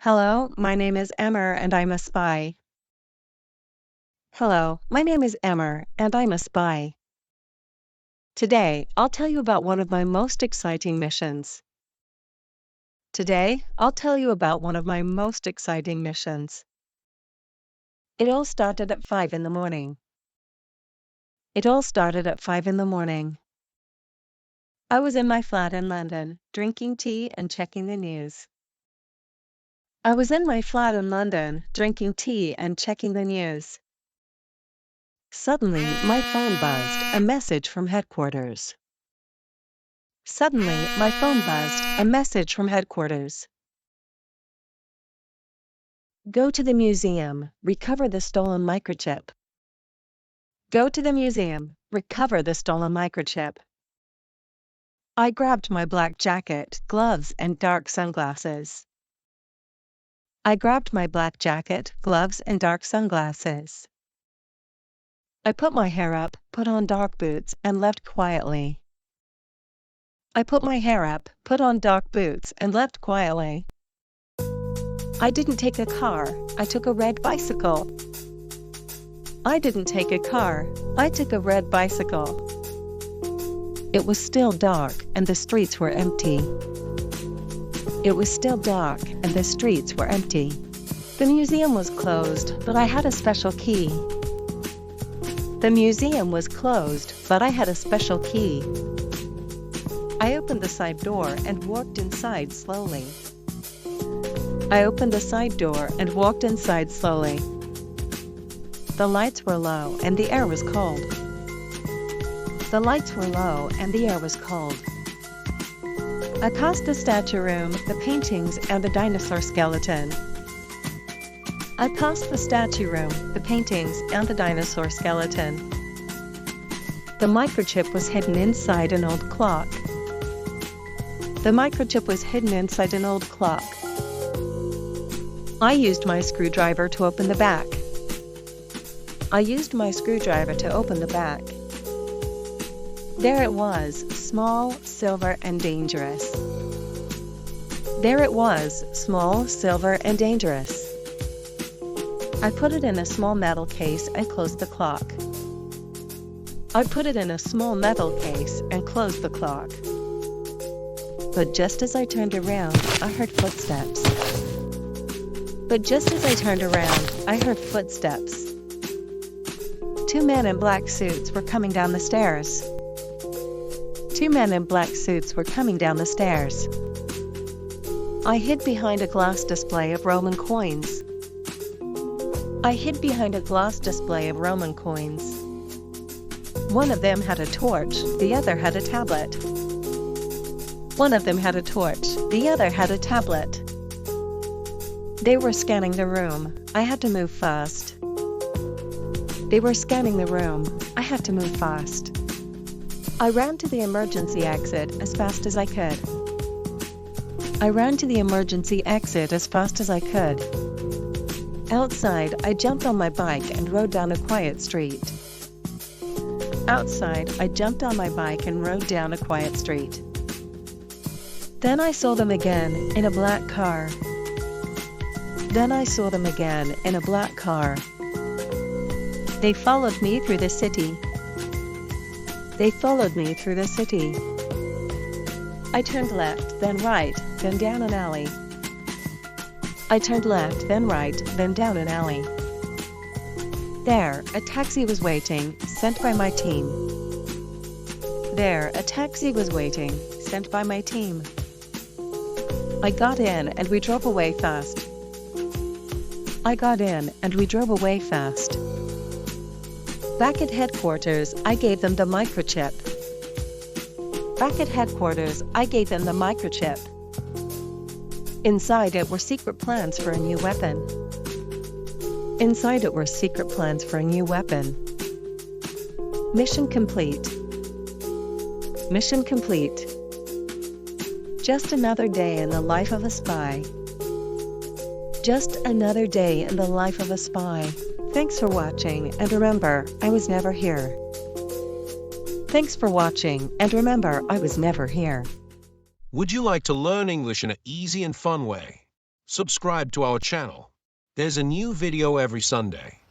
Hello, my name is Emmer and I'm a spy. Hello, my name is Emmer and I'm a spy. Today, I'll tell you about one of my most exciting missions. Today, I'll tell you about one of my most exciting missions. It all started at 5 in the morning. It all started at 5 in the morning. I was in my flat in London, drinking tea and checking the news. I was in my flat in London, drinking tea and checking the news. Suddenly, my phone buzzed, a message from headquarters. Suddenly, my phone buzzed, a message from headquarters. Go to the museum, recover the stolen microchip. Go to the museum, recover the stolen microchip. I grabbed my black jacket, gloves, and dark sunglasses. I grabbed my black jacket, gloves, and dark sunglasses. I put my hair up, put on dark boots, and left quietly. I put my hair up, put on dark boots, and left quietly. I didn't take a car, I took a red bicycle. I didn't take a car, I took a red bicycle. It was still dark and the streets were empty. It was still dark and the streets were empty. The museum was closed, but I had a special key. The museum was closed, but I had a special key. I opened the side door and walked inside slowly. I opened the side door and walked inside slowly. The lights were low and the air was cold. The lights were low and the air was cold. I passed the statue room, the paintings, and the dinosaur skeleton. I passed the statue room, the paintings, and the dinosaur skeleton. The microchip was hidden inside an old clock. The microchip was hidden inside an old clock. I used my screwdriver to open the back. I used my screwdriver to open the back. There it was, small, silver, and dangerous. There it was, small, silver, and dangerous. I put it in a small metal case and closed the clock. I put it in a small metal case and closed the clock. But just as I turned around, I heard footsteps. But just as I turned around, I heard footsteps. Two men in black suits were coming down the stairs. Two men in black suits were coming down the stairs. I hid behind a glass display of Roman coins. I hid behind a glass display of Roman coins. One of them had a torch, the other had a tablet. One of them had a torch, the other had a tablet. They were scanning the room. I had to move fast. They were scanning the room. I had to move fast. I ran to the emergency exit as fast as I could. I ran to the emergency exit as fast as I could. Outside, I jumped on my bike and rode down a quiet street. Outside, I jumped on my bike and rode down a quiet street. Then I saw them again in a black car. Then I saw them again in a black car. They followed me through the city. They followed me through the city. I turned left, then right, then down an alley. I turned left, then right, then down an alley. There, a taxi was waiting, sent by my team. There, a taxi was waiting, sent by my team. I got in and we drove away fast. I got in and we drove away fast. Back at headquarters, I gave them the microchip. Back at headquarters, I gave them the microchip. Inside it were secret plans for a new weapon. Inside it were secret plans for a new weapon. Mission complete. Mission complete. Just another day in the life of a spy. Just another day in the life of a spy. Thanks for watching, and remember, I was never here. Thanks for watching, and remember, I was never here. Would you like to learn English in an easy and fun way? Subscribe to our channel. There's a new video every Sunday.